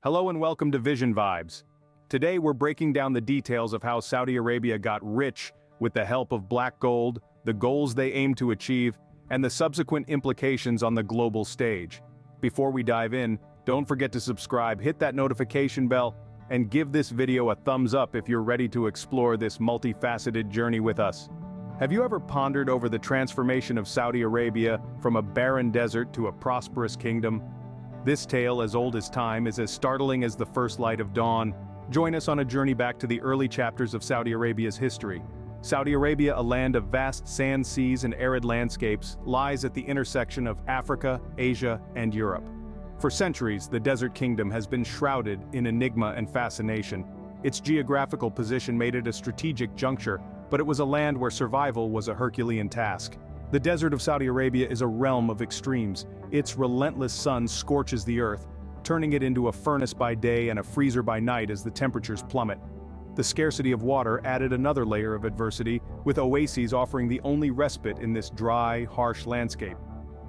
Hello and welcome to Vision Vibes. Today we're breaking down the details of how Saudi Arabia got rich with the help of black gold, the goals they aim to achieve, and the subsequent implications on the global stage. Before we dive in, don't forget to subscribe, hit that notification bell, and give this video a thumbs up if you're ready to explore this multifaceted journey with us. Have you ever pondered over the transformation of Saudi Arabia from a barren desert to a prosperous kingdom? This tale, as old as time, is as startling as the first light of dawn. Join us on a journey back to the early chapters of Saudi Arabia's history. Saudi Arabia, a land of vast sand seas and arid landscapes, lies at the intersection of Africa, Asia, and Europe. For centuries, the desert kingdom has been shrouded in enigma and fascination. Its geographical position made it a strategic juncture, but it was a land where survival was a Herculean task. The desert of Saudi Arabia is a realm of extremes. Its relentless sun scorches the earth, turning it into a furnace by day and a freezer by night as the temperatures plummet. The scarcity of water added another layer of adversity, with oases offering the only respite in this dry, harsh landscape.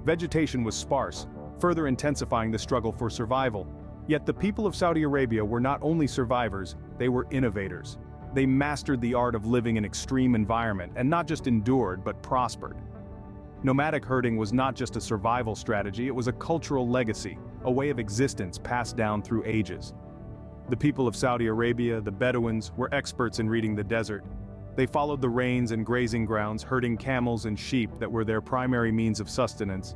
Vegetation was sparse, further intensifying the struggle for survival. Yet the people of Saudi Arabia were not only survivors, they were innovators. They mastered the art of living in extreme environment and not just endured but prospered. Nomadic herding was not just a survival strategy, it was a cultural legacy, a way of existence passed down through ages. The people of Saudi Arabia, the Bedouins, were experts in reading the desert. They followed the rains and grazing grounds, herding camels and sheep that were their primary means of sustenance.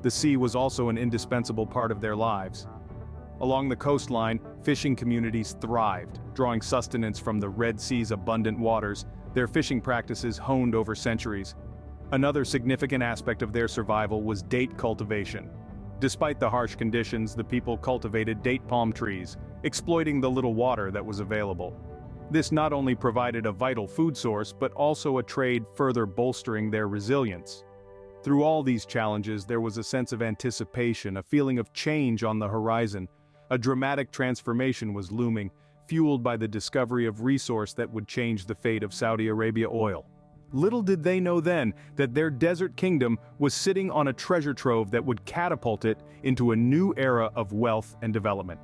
The sea was also an indispensable part of their lives. Along the coastline, fishing communities thrived, drawing sustenance from the Red Sea's abundant waters, their fishing practices honed over centuries. Another significant aspect of their survival was date cultivation. Despite the harsh conditions, the people cultivated date palm trees, exploiting the little water that was available. This not only provided a vital food source but also a trade further bolstering their resilience. Through all these challenges, there was a sense of anticipation, a feeling of change on the horizon. A dramatic transformation was looming, fueled by the discovery of resource that would change the fate of Saudi Arabia oil. Little did they know then that their desert kingdom was sitting on a treasure trove that would catapult it into a new era of wealth and development.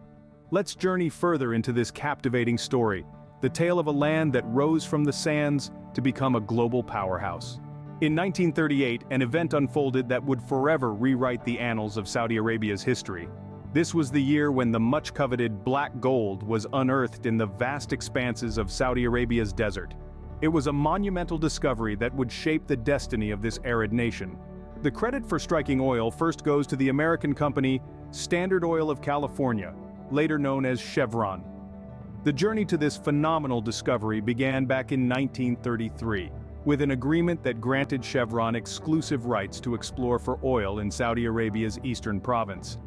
Let's journey further into this captivating story, the tale of a land that rose from the sands to become a global powerhouse. In 1938, an event unfolded that would forever rewrite the annals of Saudi Arabia's history. This was the year when the much-coveted black gold was unearthed in the vast expanses of Saudi Arabia's desert. It was a monumental discovery that would shape the destiny of this arid nation. The credit for striking oil first goes to the American company Standard Oil of California, later known as Chevron. The journey to this phenomenal discovery began back in 1933, with an agreement that granted Chevron exclusive rights to explore for oil in Saudi Arabia's eastern province.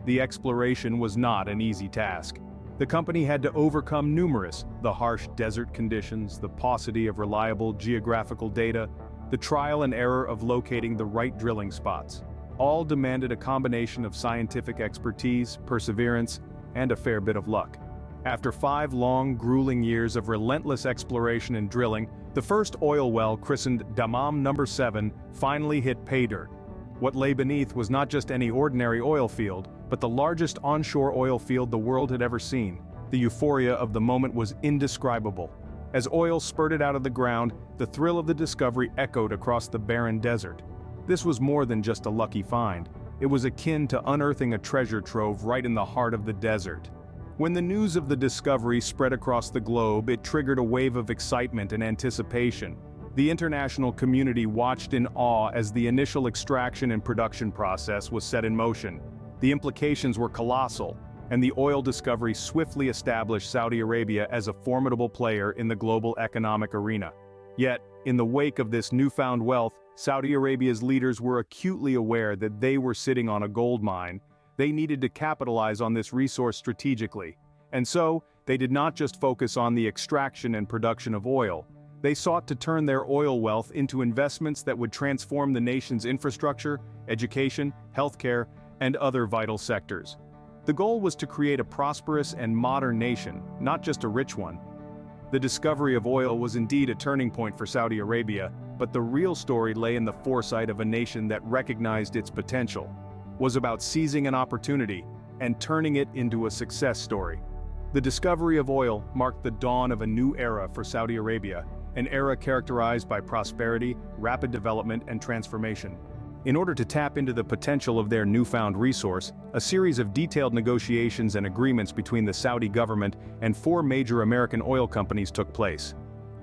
The exploration was not an easy task. The company had to overcome the harsh desert conditions, the paucity of reliable geographical data, the trial and error of locating the right drilling spots. All demanded a combination of scientific expertise, perseverance, and a fair bit of luck. After 5 long, grueling years of relentless exploration and drilling, the first oil well, christened Dammam No. 7, finally hit pay dirt. What lay beneath was not just any ordinary oil field, but the largest onshore oil field the world had ever seen. The euphoria of the moment was indescribable. As oil spurted out of the ground, the thrill of the discovery echoed across the barren desert. This was more than just a lucky find. It was akin to unearthing a treasure trove right in the heart of the desert. When the news of the discovery spread across the globe, it triggered a wave of excitement and anticipation. The international community watched in awe as the initial extraction and production process was set in motion. The implications were colossal, and the oil discovery swiftly established Saudi Arabia as a formidable player in the global economic arena. Yet, in the wake of this newfound wealth, Saudi Arabia's leaders were acutely aware that they were sitting on a gold mine. They needed to capitalize on this resource strategically. And so, they did not just focus on the extraction and production of oil. They sought to turn their oil wealth into investments that would transform the nation's infrastructure, education, healthcare, and other vital sectors. The goal was to create a prosperous and modern nation, not just a rich one. The discovery of oil was indeed a turning point for Saudi Arabia, but the real story lay in the foresight of a nation that recognized its potential, was about seizing an opportunity, and turning it into a success story. The discovery of oil marked the dawn of a new era for Saudi Arabia, an era characterized by prosperity, rapid development, and transformation. In order to tap into the potential of their newfound resource, a series of detailed negotiations and agreements between the Saudi government and 4 major American oil companies took place.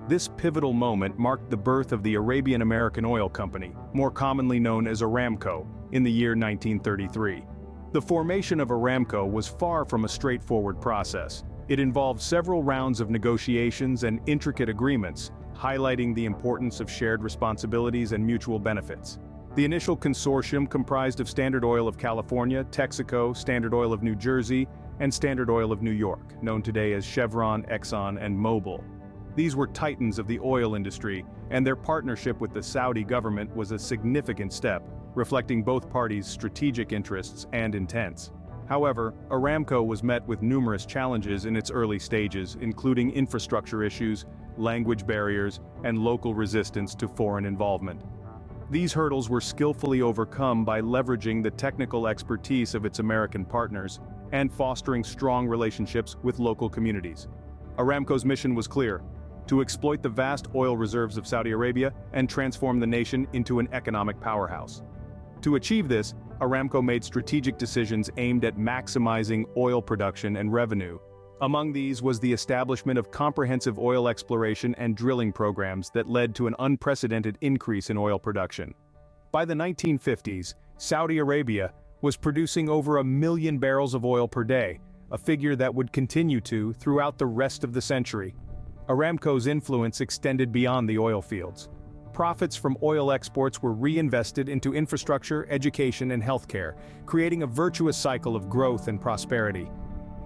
This pivotal moment marked the birth of the Arabian American Oil Company, more commonly known as Aramco, in the year 1933. The formation of Aramco was far from a straightforward process. It involved several rounds of negotiations and intricate agreements, highlighting the importance of shared responsibilities and mutual benefits. The initial consortium comprised of Standard Oil of California, Texaco, Standard Oil of New Jersey, and Standard Oil of New York, known today as Chevron, Exxon, and Mobil. These were titans of the oil industry, and their partnership with the Saudi government was a significant step, reflecting both parties' strategic interests and intents. However, Aramco was met with numerous challenges in its early stages, including infrastructure issues, language barriers, and local resistance to foreign involvement. These hurdles were skillfully overcome by leveraging the technical expertise of its American partners and fostering strong relationships with local communities. Aramco's mission was clear: to exploit the vast oil reserves of Saudi Arabia and transform the nation into an economic powerhouse. To achieve this, Aramco made strategic decisions aimed at maximizing oil production and revenue. Among these was the establishment of comprehensive oil exploration and drilling programs that led to an unprecedented increase in oil production. By the 1950s, Saudi Arabia was producing over 1 million barrels of oil per day, a figure that would continue to throughout the rest of the century. Aramco's influence extended beyond the oil fields. Profits from oil exports were reinvested into infrastructure, education, and healthcare, creating a virtuous cycle of growth and prosperity.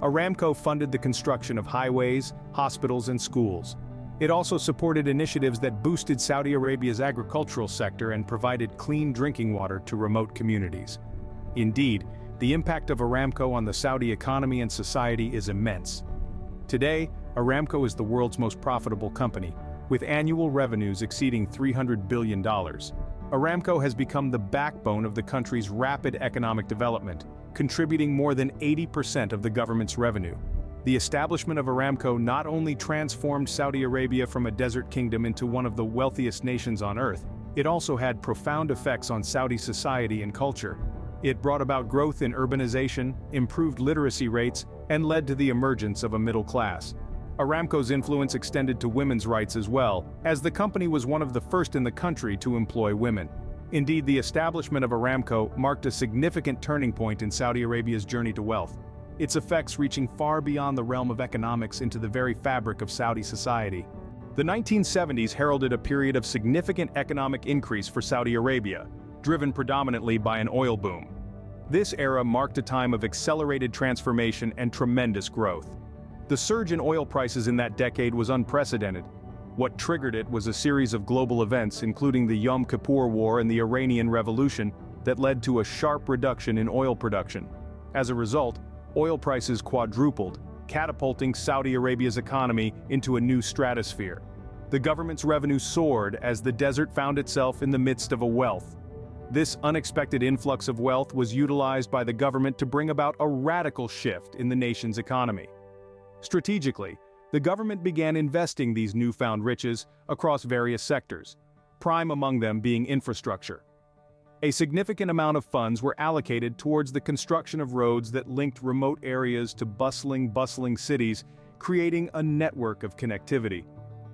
Aramco funded the construction of highways, hospitals, and schools. It also supported initiatives that boosted Saudi Arabia's agricultural sector and provided clean drinking water to remote communities. Indeed, the impact of Aramco on the Saudi economy and society is immense. Today, Aramco is the world's most profitable company, with annual revenues exceeding $300 billion. Aramco has become the backbone of the country's rapid economic development, contributing more than 80% of the government's revenue. The establishment of Aramco not only transformed Saudi Arabia from a desert kingdom into one of the wealthiest nations on earth, it also had profound effects on Saudi society and culture. It brought about growth in urbanization, improved literacy rates, and led to the emergence of a middle class. Aramco's influence extended to women's rights as well, as the company was one of the first in the country to employ women. Indeed, the establishment of Aramco marked a significant turning point in Saudi Arabia's journey to wealth, its effects reaching far beyond the realm of economics into the very fabric of Saudi society. The 1970s heralded a period of significant economic increase for Saudi Arabia, driven predominantly by an oil boom. This era marked a time of accelerated transformation and tremendous growth. The surge in oil prices in that decade was unprecedented. What triggered it was a series of global events, including the Yom Kippur War and the Iranian Revolution, that led to a sharp reduction in oil production. As a result, oil prices quadrupled, catapulting Saudi Arabia's economy into a new stratosphere. The government's revenue soared as the desert found itself in the midst of a wealth. This unexpected influx of wealth was utilized by the government to bring about a radical shift in the nation's economy. Strategically, the government began investing these newfound riches across various sectors, prime among them being infrastructure. A significant amount of funds were allocated towards the construction of roads that linked remote areas to bustling cities, creating a network of connectivity.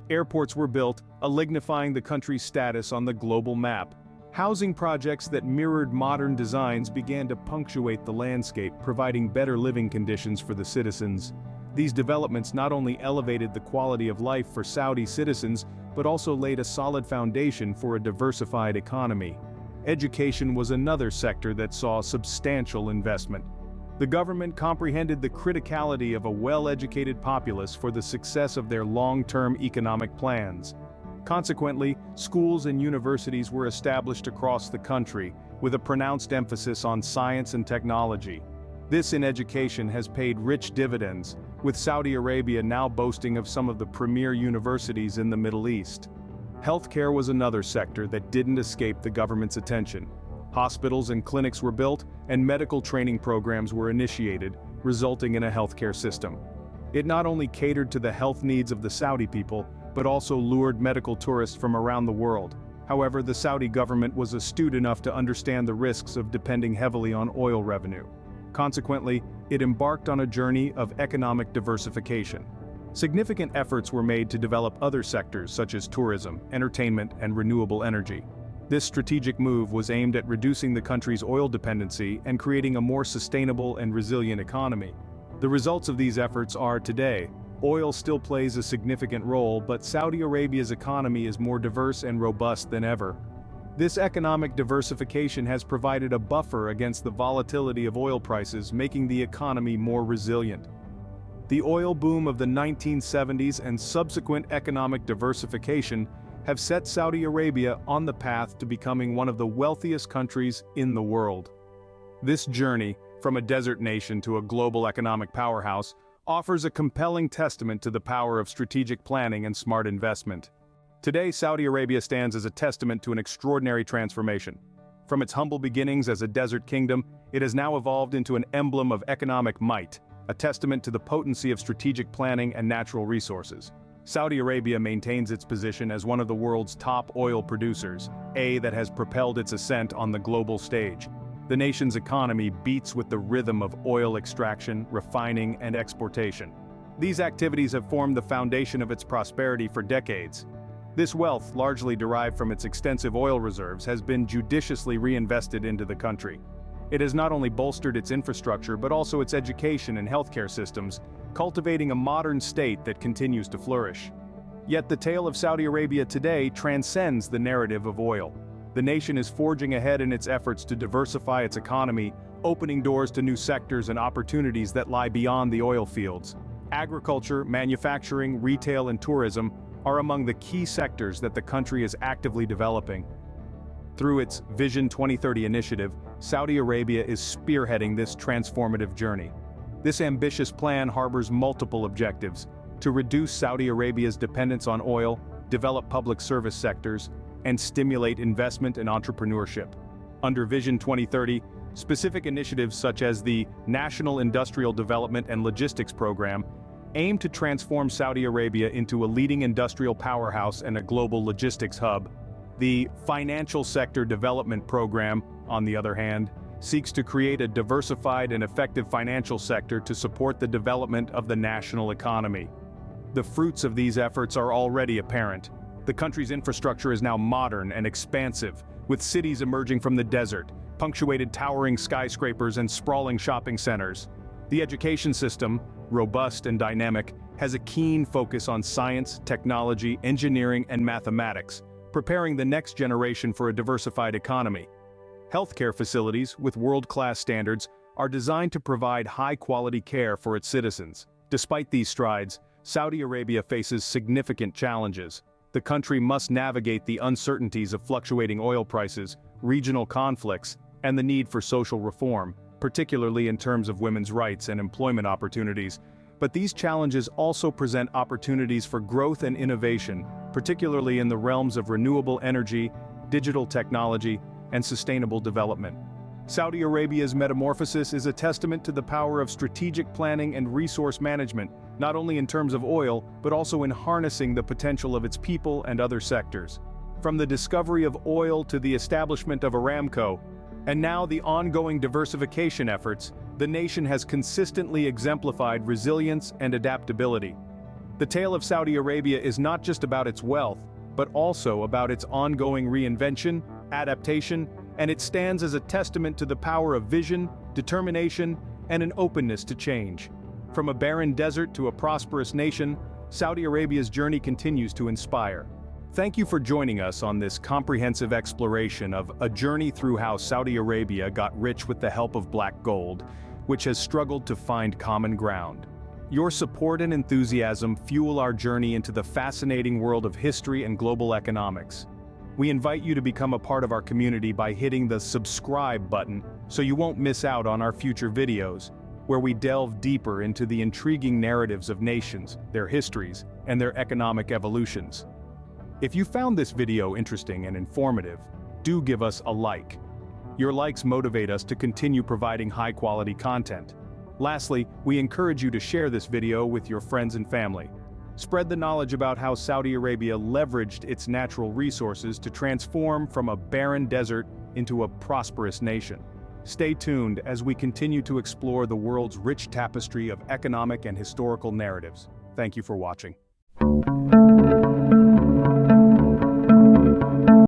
Airports were built, elignifying the country's status on the global map. Housing projects that mirrored modern designs began to punctuate the landscape, providing better living conditions for the citizens. These developments not only elevated the quality of life for Saudi citizens, but also laid a solid foundation for a diversified economy. Education was another sector that saw substantial investment. The government comprehended the criticality of a well-educated populace for the success of their long-term economic plans. Consequently, schools and universities were established across the country, with a pronounced emphasis on science and technology. This in education has paid rich dividends, with Saudi Arabia now boasting of some of the premier universities in the Middle East. Healthcare was another sector that didn't escape the government's attention. Hospitals and clinics were built, and medical training programs were initiated, resulting in a healthcare system. It not only catered to the health needs of the Saudi people, but also lured medical tourists from around the world. However, the Saudi government was astute enough to understand the risks of depending heavily on oil revenue. Consequently, it embarked on a journey of economic diversification. Significant efforts were made to develop other sectors such as tourism, entertainment, and renewable energy. This strategic move was aimed at reducing the country's oil dependency and creating a more sustainable and resilient economy. The results of these efforts are today. Oil still plays a significant role, but Saudi Arabia's economy is more diverse and robust than ever. This economic diversification has provided a buffer against the volatility of oil prices, making the economy more resilient. The oil boom of the 1970s and subsequent economic diversification have set Saudi Arabia on the path to becoming one of the wealthiest countries in the world. This journey, from a desert nation to a global economic powerhouse, offers a compelling testament to the power of strategic planning and smart investment. Today, Saudi Arabia stands as a testament to an extraordinary transformation. From its humble beginnings as a desert kingdom, it has now evolved into an emblem of economic might, a testament to the potency of strategic planning and natural resources. Saudi Arabia maintains its position as one of the world's top oil producers, that has propelled its ascent on the global stage. The nation's economy beats with the rhythm of oil extraction, refining, and exportation. These activities have formed the foundation of its prosperity for decades. This wealth, largely derived from its extensive oil reserves, has been judiciously reinvested into the country. It has not only bolstered its infrastructure but also its education and healthcare systems, cultivating a modern state that continues to flourish. Yet the tale of Saudi Arabia today transcends the narrative of oil. The nation is forging ahead in its efforts to diversify its economy, opening doors to new sectors and opportunities that lie beyond the oil fields. Agriculture, manufacturing, retail, and tourism are among the key sectors that the country is actively developing. Through its Vision 2030 initiative, Saudi Arabia is spearheading this transformative journey. This ambitious plan harbors multiple objectives: to reduce Saudi Arabia's dependence on oil, develop public service sectors, and stimulate investment and entrepreneurship. Under Vision 2030, specific initiatives such as the National Industrial Development and Logistics Program aim to transform Saudi Arabia into a leading industrial powerhouse and a global logistics hub. The Financial Sector Development Program, on the other hand, seeks to create a diversified and effective financial sector to support the development of the national economy. The fruits of these efforts are already apparent. The country's infrastructure is now modern and expansive, with cities emerging from the desert, punctuated towering skyscrapers and sprawling shopping centers. The education system, robust and dynamic, has a keen focus on science, technology, engineering, and mathematics, preparing the next generation for a diversified economy. Healthcare facilities, with world-class standards, are designed to provide high-quality care for its citizens. Despite these strides, Saudi Arabia faces significant challenges. The country must navigate the uncertainties of fluctuating oil prices, regional conflicts, and the need for social reform, particularly in terms of women's rights and employment opportunities. But these challenges also present opportunities for growth and innovation, particularly in the realms of renewable energy, digital technology, and sustainable development. Saudi Arabia's metamorphosis is a testament to the power of strategic planning and resource management, not only in terms of oil, but also in harnessing the potential of its people and other sectors. From the discovery of oil to the establishment of Aramco, and now the ongoing diversification efforts, the nation has consistently exemplified resilience and adaptability. The tale of Saudi Arabia is not just about its wealth, but also about its ongoing reinvention, adaptation, and it stands as a testament to the power of vision, determination, and an openness to change. From a barren desert to a prosperous nation, Saudi Arabia's journey continues to inspire. Thank you for joining us on this comprehensive exploration of a journey through how Saudi Arabia got rich with the help of black gold, which has struggled to find common ground. Your support and enthusiasm fuel our journey into the fascinating world of history and global economics. We invite you to become a part of our community by hitting the subscribe button so you won't miss out on our future videos, where we delve deeper into the intriguing narratives of nations, their histories, and their economic evolutions. If you found this video interesting and informative, do give us a like. Your likes motivate us to continue providing high-quality content. Lastly, we encourage you to share this video with your friends and family. Spread the knowledge about how Saudi Arabia leveraged its natural resources to transform from a barren desert into a prosperous nation. Stay tuned as we continue to explore the world's rich tapestry of economic and historical narratives. Thank you for watching.